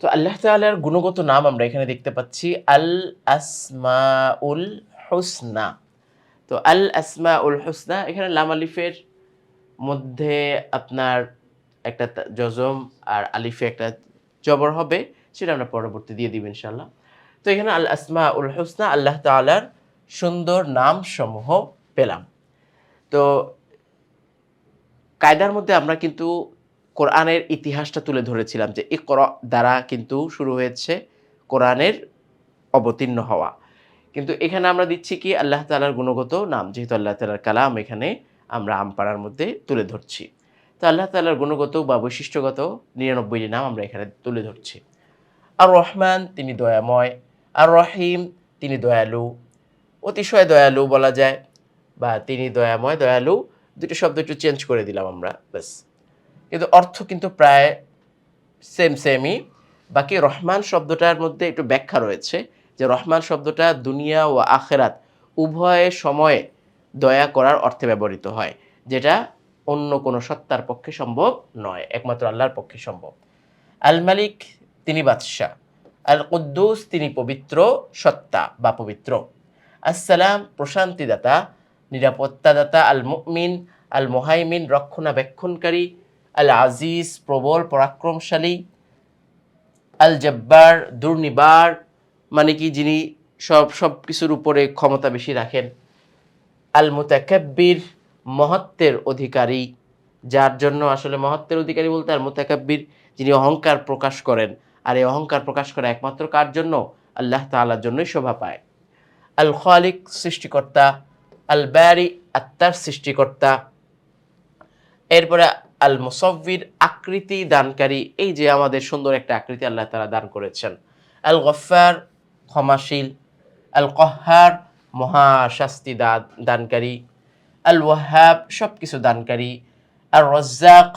তো আল্লাহ তাআলার গুণগত নাম আমরা এখানে দেখতে পাচ্ছি আল আসমাউল হুসনা। তো আল আসমাউল হুসনা এখানে লাম আলিফের মধ্যে আপনার একটা জজম আর আলিফে একটা জবর হবে, সেটা আমরা পরবর্তী দিয়ে দিব ইনশাআল্লাহ। তো এখানে আল আসমাউল হুসনা আল্লাহ তাআলার সুন্দর নামসমূহ পেলাম। তো কায়দার মধ্যে আমরা কিন্তু কোরআনের ইতিহাসটা তুলে ধরেছিলাম যে ইকরা দ্বারা কিন্তু শুরু হয়েছে কোরআনের অবতীর্ণ হওয়া। কিন্তু এখানে আমরা দিচ্ছি কি আল্লাহ তাআলার গুণগত নাম, যেহেতু আল্লাহ তাআলার কালাম এখানে আমরা আমপাড়ার মধ্যে তুলে ধরছি। তো আল্লাহ তাআলার গুণগত বা বৈশিষ্ট্যগত ৯৯ টি নাম আমরা এখানে তুলে ধরছি। আর রহমান তিনি দয়াময়, আর রহিম তিনি দয়ালু, অতিশয় দয়ালু বলা যায়, বা তিনি দয়াময়, দয়ালু ২ টি শব্দ একটু চেঞ্জ করে দিলাম আমরা ব্যাস। কিন্তু অর্থ কিন্তু প্রায় সেমই। বাকি রহমান শব্দটার মধ্যে একটু ব্যাখ্যা রয়েছে যে রহমান শব্দটা দুনিয়া ও আখেরাত উভয় সময়ে দয়া করার অর্থে ব্যবহৃত হয়, যেটা অন্য কোনো সত্তার পক্ষে সম্ভব নয়, একমাত্র আল্লাহর পক্ষে সম্ভব। আল মালিক তিনি বাদশাহ, আল কুদ্দুস তিনি পবিত্র সত্তা বা পবিত্র, আসসালাম প্রশান্তিদাতা, নিরাপত্তাদাতা, আল মুমিন আল মুহাইমিন রক্ষণাবেক্ষণকারী, আল আজিজ প্রবল পরাক্রমশালী, আল জব্বার দুর্নিবার, মানে কি যিনি সব কিছুর উপরে ক্ষমতা বেশি রাখেন, আল মুতাকাব্বির মহত্বের অধিকারী, যার জন্য আসলে মহত্বের অধিকারী বলতে আর মুতাকাব্বির যিনি অহংকার প্রকাশ করেন, আর এই অহংকার প্রকাশ করা একমাত্র কার জন্য? আল্লাহ তাআলার জন্যই শোভা পায়। আল খালিক সৃষ্টিকর্তা, আল বারি আত্মার সৃষ্টিকর্তা, এরপরে আল মুসাব্বির আকৃতি দানকারী, এই যে আমাদের সুন্দর একটা আকৃতি আল্লাহ তাআলা দান করেছেন। আল গফফার ক্ষমাশীল, আল কহ্হার মহাশাস্তি দানকারী, আল ওয়াহাব সবকিছু দানকারী, আর রজ্জাক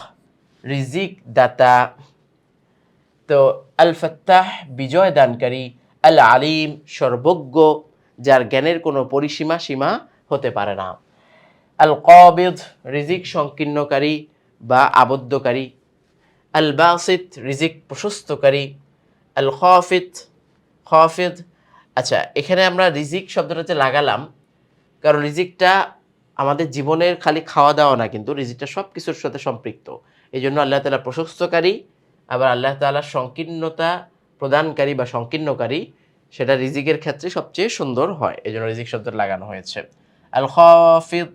রিজিক দাতা, তো আল ফাত্তাহ বিজয় দানকারী, আল আলিম সর্বজ্ঞ, যার জ্ঞানের কোনো সীমা হতে পারে না, আল কাবিদ রিজিক সংকীর্ণকারী বা আবদ্ধকারী, আল বাসিত রিজিক প্রশস্তকারী, আল খাফিদ। আচ্ছা, এখানে আমরা রিজিক শব্দটা যে লাগালাম, কারণ রিজিকটা আমাদের জীবনের খালি খাওয়া দাওয়া না, কিন্তু রিজিকটা সব কিছুর সাথে সম্পৃক্ত। এই জন্য আল্লাহ তাআলা প্রশস্তকারী, আবার আল্লাহ তাআলা সংকীর্ণতা প্রদানকারী বা সংকীর্ণকারী, সেটা রিজিকের ক্ষেত্রে সবচেয়ে সুন্দর হয়, এই জন্য রিজিক শব্দটা লাগানো হয়েছে। আল খাফিদ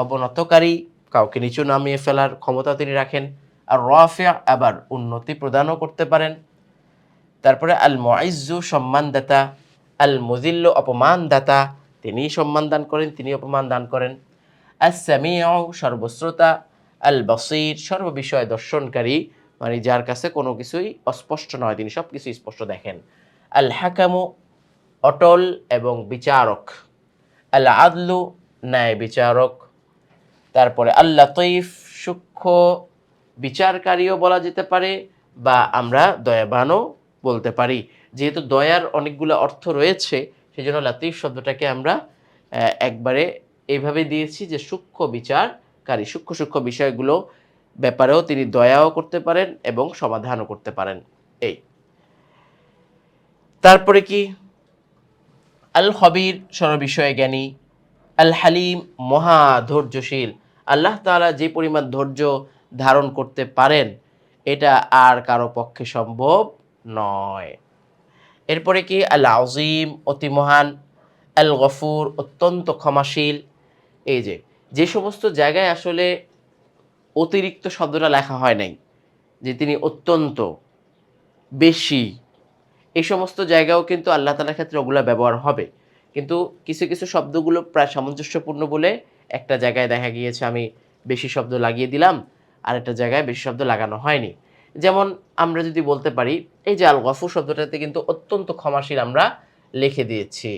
অবনতকারী, কাউকে নিচু নামিয়ে ফেলার ক্ষমতা তিনি রাখেন। আর রাফি' আবার উন্নতি প্রদানও করতে পারেন। তারপরে আল মুইজ্জু সম্মানদাতা, আল মুযিল্লু অপমানদাতা, তিনি সম্মান দান করেন, তিনি অপমান দান করেন। আস সামিউ সর্বশ্রোতা, আল বসির সর্ববিষয় দর্শনকারী, মানে যার কাছে কোনো কিছুই অস্পষ্ট নয়, তিনি সব কিছুই স্পষ্ট দেখেন। আল হাকামু অটল এবং বিচারক, আল আদলু ন্যায় বিচারক, তারপরে আল লাতীফ সূক্ষ্ম বিচারকারীও বলা যেতে পারে, বা আমরা দয়াবানও বলতে পারি। যেহেতু দয়ার অনেকগুলো অর্থ রয়েছে, সেজন্য লাতীফ শব্দটাকে আমরা একবারে এইভাবে দিয়েছি যে সূক্ষ্ম বিচারকারী, সূক্ষ্ম বিষয়গুলো ব্যাপারেও তিনি দয়াও করতে পারেন এবং সমাধানও করতে পারেন। এই তারপরে কি আল খবির সর্ববিষয়ে জ্ঞানী, আল হালিম মহা ধৈর্যশীল, আল্লাহ তাআলা যে পরিমাণ ধৈর্য ধারণ করতে পারেন, এটা আর কারো পক্ষে সম্ভব নয়। এরপরে কি আল আজিম অতি মহান, আল গফুর অত্যন্ত ক্ষমাশীল। এই যে সমস্ত জায়গায় আসলে অতিরিক্ত শব্দটা লেখা হয় নাই, যে তিনি অত্যন্ত বেশি, এই সমস্ত জায়গাও কিন্তু আল্লাহ তাআলার ক্ষেত্রে ওগুলা ব্যবহার হবে। কিন্তু কিছু শব্দগুলো প্রায় সামঞ্জস্যপূর্ণ বলে একটা জায়গায় দেখা গিয়েছে আমি বেশি শব্দ লাগিয়ে দিলাম, আরেকটা জায়গায় বেশি শব্দ লাগানো হয়নি। যেমন আমরা যদি বলতে পারি, এই যে আল গফুর শব্দটাতে কিন্তু অত্যন্ত ক্ষমাশীল আমরা লিখে দিয়েছি।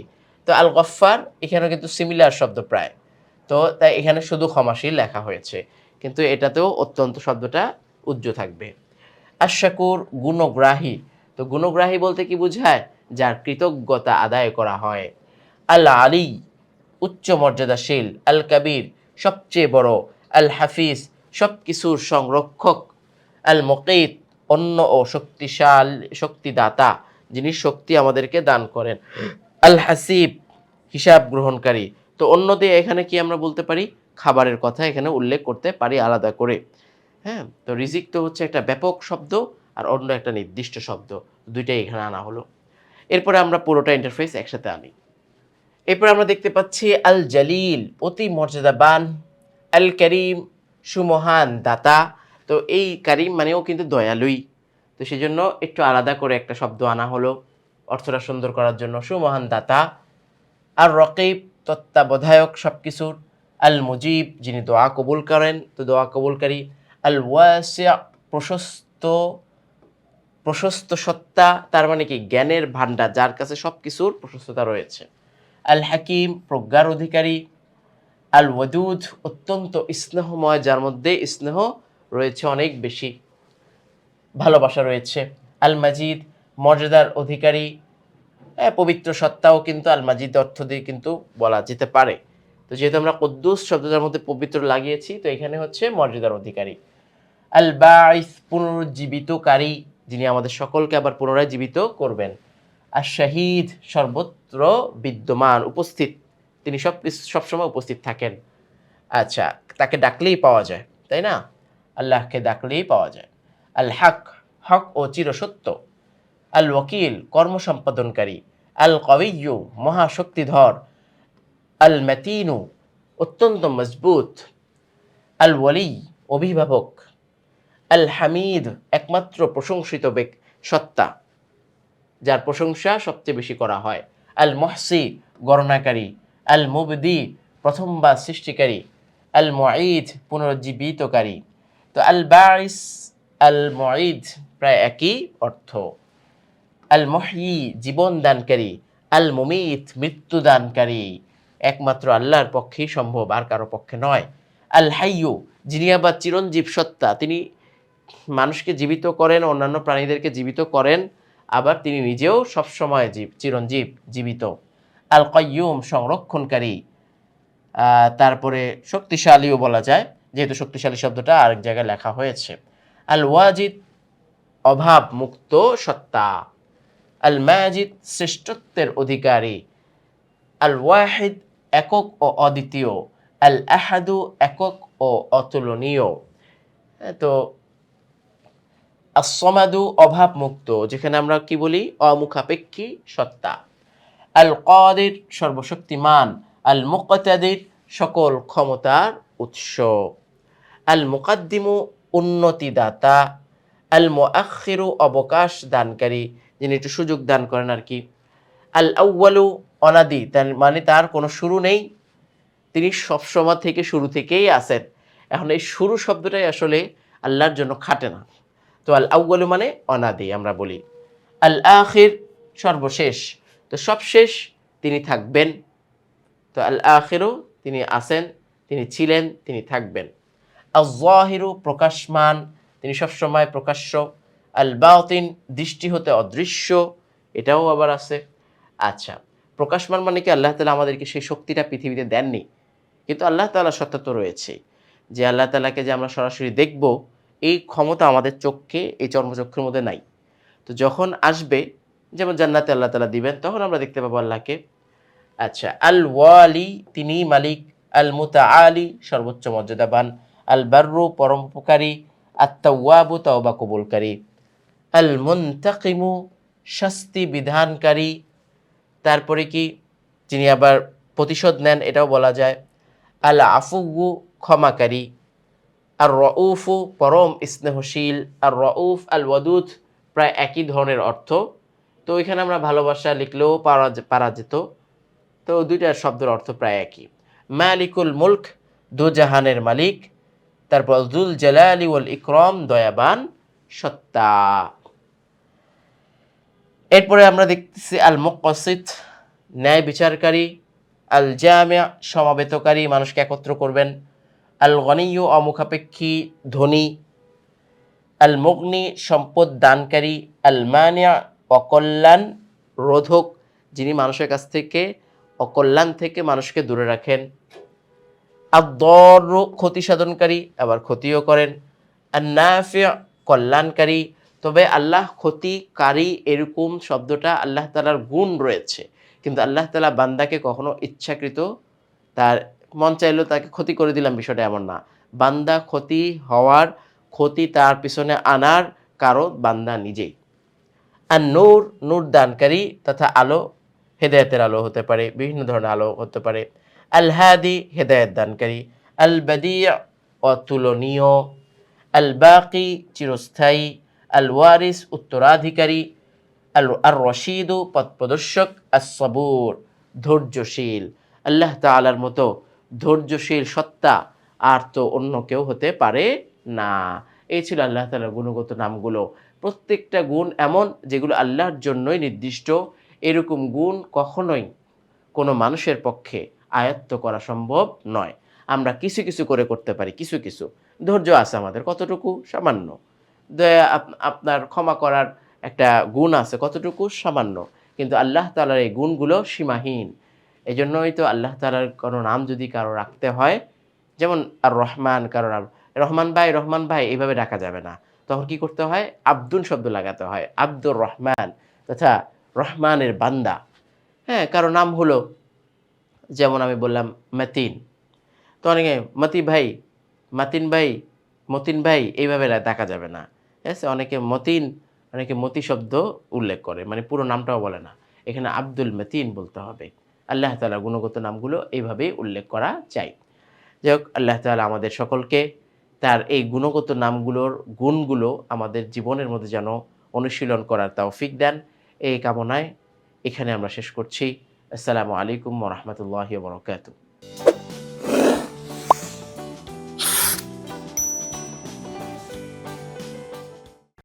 তো আল গফফার এখানেও কিন্তু সিমিলার শব্দ প্রায়। তো তাই এখানে শুধু ক্ষমাশীল লেখা হয়েছে, কিন্তু এটাতেও অত্যন্ত শব্দটা উজ্জ্ব থাকবে। আশ-শাকুর গুণগ্রাহী, তো গুণগ্রাহী বলতে কি বোঝায়? যার কৃতজ্ঞতা আদায় করা হয়। আল আলী উচ্চ মর্যাদাশীল, আল কাবীর সবচেয়ে বড়, আল হাফিজ সবকিছুর সংরক্ষক, আল মুকীত অন্য ও শক্তিদাতা, যিনি শক্তি আমাদেরকে দান করেন। আল হাসিব, হিসাব গ্রহণকারী। তো অন্য দিয়ে এখানে কি আমরা বলতে পারি? খাবারের কথা এখানে উল্লেখ করতে পারি আলাদা করে। হ্যাঁ, তো রিজিক তো হচ্ছে একটা ব্যাপক শব্দ, আর অন্য একটা নির্দিষ্ট শব্দ, দুইটাই এখানে আনা হলো। এরপরে আমরা পুরোটা ইন্টারফেস একসাথে আনি। এরপর আমরা দেখতে পাচ্ছি আল জালিল, অতি মর্যাদাবান, আল করিম, সুমহান দাতা। তো এই কারিম মানেও কিন্তু দয়ালুই, তো সেই জন্য একটু আলাদা করে একটা শব্দ আনা হলো অর্থটা সুন্দর করার জন্য, সুমহান দাতা। আর রকিব, তত্ত্বাবধায়ক সব কিছুর। আল মুজিব, যিনি দোয়া কবুল করেন, তো দোয়া কবুলকারী। আল ওয়াসিয়া, প্রশস্ত, প্রশস্ত সত্তা, তার মানে কি জ্ঞানের ভাণ্ডার, যার কাছে সব কিছুর প্রশস্ততা রয়েছে। আল হাকিম, প্রজ্ঞার অধিকারী। আল ওয়াদুদ, অত্যন্ত স্নেহময়, যার মধ্যে স্নেহ রয়েছে অনেক বেশি, ভালোবাসা রয়েছে। আল মাজিদ, মর্যাদার অধিকারী। পবিত্র সত্তাও কিন্তু আল মাজিদ অর্থ দিয়ে কিন্তু বলা যেতে পারে। তো যেহেতু আমরা কুদ্দুস শব্দটার মধ্যে পবিত্র লাগিয়েছি, তো এখানে হচ্ছে মর্যাদার অধিকারী। আল বাঈস, পুনরুজ্জীবিতকারী, যিনি আমাদের সকলকে আবার পুনরায় জীবিত করবেন। আর শাহিদ, সর্বত্র বিদ্যমান, উপস্থিত, তিনি সবসময় উপস্থিত থাকেন। আচ্ছা, তাকে ডাকলেই পাওয়া যায়, তাই না? আল্লাহকে ডাকলেই পাওয়া যায়। আল হক, হক ও চিরসত্য। আল ওয়াকিল, কর্ম সম্পাদনকারী। আল কবিয়্যু, মহাশক্তিধর। আল মাতিনু, অত্যন্ত মজবুত। আল ওয়ালি, অভিভাবক। আল হামিদ, একমাত্র প্রশংসিত সত্তা, যার প্রশংসা সবচেয়ে বেশি করা হয়। আল মুহসি, গণনাকারী। আল মুবদি, প্রথমবার সৃষ্টিকারী। আল মুঈদ, পুনরুজ্জীবিতকারী। তো আল বাঈস, আল মুঈদ প্রায় একই অর্থ। আল মুহয়ি, জীবন দানকারী। আল মুমিত, মৃত্যু দানকারী, একমাত্র আল্লাহর পক্ষেই সম্ভব, আর কারো পক্ষে নয়। আল হাইয়ু, যিনি আবার চিরঞ্জীব সত্তা, তিনি মানুষকে জীবিত করেন, অন্যান্য প্রাণীদেরকে জীবিত করেন, আবার তিনি নিজেও সবসময় চিরঞ্জীব, জীবিত। আল কাইয়ুম, সংরক্ষণকারী। তারপরে শক্তিশালীও বলা যায়, যেহেতু শক্তিশালী শব্দটা আরেক জায়গায় লেখা হয়েছে। আল ওয়াজিদ, অভাব মুক্ত সত্তা। আল মাজিদ, শ্রেষ্ঠত্বের অধিকারী। আল ওয়াহিদ, একক ও অদ্বিতীয়। আল আহাদু, একক ও অতুলনীয়। তো as-সামাদু, অভাব মুক্ত, যেখানে আমরা কি বলি অমুখাপেক্ষী সত্তা। আল কাদির, সর্বশক্তিমান। আল মুকতাদির, সকল ক্ষমতার উৎস। আল মুকাদ্দিমু, উন্নতিদাতা। আল মুআখিরু, অবকাশ দানকারী, যিনি একটু সুযোগ দান করেন আর কি। আল আউয়ালু, অনাদি, তার মানে তার কোনো শুরু নেই, তিনি সবসময় থেকে শুরু থেকেই আছেন। এখন এই শুরু শব্দটাই আসলে আল্লাহর জন্য খাটে না, তো আল আউয়ালু মানে অনাদি আমরা বলি। আল আখির, সর্বশেষ, তো সবশেষ তিনি থাকবেন। তো আল আখিরু, তিনি আছেন, তিনি ছিলেন, তিনি থাকবেন। আল যাহিরু, প্রকাশমান, তিনি সবসময় প্রকাশ্য। আল বাতিন, দৃষ্টি হতে অদৃশ্য, এটাও আবার আছে। আচ্ছা, প্রকাশমান মানে কি আল্লাহ তাআলা আমাদেরকে সেই শক্তিটা পৃথিবীতে দেননি, কিন্তু আল্লাহ তাআলার সত্তা তো রয়েছে, যে আল্লাহ তাআলাকে যে আমরা সরাসরি দেখব, এই ক্ষমতা আমাদের চোখে, এই চর্মচক্ষুর মধ্যে নাই। তো যখন আসবে, যেমন জান্নাতে আল্লাহ তাআলা দিবেন, তখন আমরা দেখতে পাবো আল্লাহকে। আচ্ছা, আল ওয়ালি, তিনি মালিক। আল মুতাআলি, সর্বোচ্চ মর্যাদাবান। আল বাররু, পরম উপকারী। আত-তাওয়াবু, তওবা কবুলকারী। আল মুনতাকিমু, শাস্তি বিধানকারী। তারপরে কি, যিনি আবার প্রতিশোধ নেন, এটাও বলা যায়। আল আফুউ, ক্ষমাকারী। আর রউফু, পরম স্নেহশীল। আর রউফ, আল ওয়াদুদ, প্রায় একই ধরনের অর্থ। তো এখানে আমরা ভালোবাসা লিখলেও পারা যেত, তো দুইটার শব্দের অর্থ প্রায় একই। মালিকুল মুলক, দুজাহানের মালিক। তারপর যুল জালালি ওয়াল ইকরাম, দয়াবান সত্তা। এরপরে আমরা দেখতেছি আল মুকসিত, ন্যায় বিচারকারী। আল জামিয়া, সমাবেতকারী, মানুষকে একত্র করবেন। আল গনিয়্যু, অমুখাপেক্ষী ধনী। আল মুগনি, সম্পদ দানকারী। আল মানিয়া, অকল্যাণ রোধক, যিনি মানুষের কাছ থেকে অকল্যাণ থেকে মানুষকে দূরে রাখেন। আদ-দাররু, ক্ষতি সাধনকারী, আবার ক্ষতিও করেন। আন-নাফি', কল্যাণকারী। তবে আল্লাহ ক্ষতিকারী এরকম শব্দটা আল্লাহ তাআলার গুণ রয়েছে। কিন্তু আল্লাহ তাআলা বান্দাকে কখনো ইচ্ছাকৃত তার মন চাইলো তাকে ক্ষতি করে দিলাম বিষয়টা এমন না। বান্দা ক্ষতি হওয়ার, ক্ষতি তার পিছনে আনার কারণ বান্দা নিজেই। আর নূর, নূর দানকারী তথা আলো, হেদায়েতের আলো হতে পারে, বিভিন্ন ধরনের আলো হতে পারে। আল হাদি হেদায়েত দানকারী, আল বাদি' অতুলনীয়, আল বাকি চিরস্থায়ী, আল ওয়ারিস উত্তরাধিকারী, আর রশিদু পথপ্রদর্শক, আস সবুর ধৈর্যশীল। আল্লাহ তাআলার মতো ধৈর্যশীল সত্তা আর তো অন্য কেউ হতে পারে না। এই ছিল আল্লাহ তাআলার গুণগত নামগুলো। প্রত্যেকটা গুণ এমন যেগুলো আল্লাহর জন্যই নির্দিষ্ট। এরকম গুণ কখনোই কোনো মানুষের পক্ষে আয়ত্ত করা সম্ভব নয়। আমরা কিছু, কিছু করে করতে পারি, কিছু, কিছু। ধৈর্য আছে আমাদের কতটুকু? সামান্য। দয়া আপনার ক্ষমা করার একটা গুণ আছে কতটুকু? সামান্য। কিন্তু আল্লাহ তাআলার এই গুণগুলো সীমাহীন। এজন্যই তো আল্লাহ তাআলার কোনো নাম যদি কারো রাখতে হয়, যেমন আর রহমান কারো নাম, রহমান ভাই এভাবে ডাকা যাবে না। তখন কি করতে হয়? আব্দুল শব্দ লাগাতে হয়। আব্দুর রহমান তথা রহমানের বান্দা। হ্যাঁ? কারো নাম হলো যেমন আমি বললাম মতিন। তো অনেকে মতি ভাই, মাতিন ভাই, মতিন ভাই এইভাবে ডাকা যাবে না। ঠিক আছে? অনেকে মতিন, অনেকে মতি শব্দ উল্লেখ করে। মানে পুরো নামটাও বলে না। এখানে আব্দুল মতিন বলতে হবে। আল্লাহ তাআলার গুণগত নামগুলো এইভাবেই উল্লেখ করা চাই। যাই হোক আল্লাহ তাআলা আমাদের সকলকে তার এই গুণগত নামগুলোর গুণগুলো আমাদের জীবনের মধ্যে যেন অনুশীলন করার তৌফিক দেন। এই কামনায় এখানে আমরা শেষ করছি। আসসালামু আলাইকুম ওয়া রাহমাতুল্লাহি ওয়া বারাকাতুহু।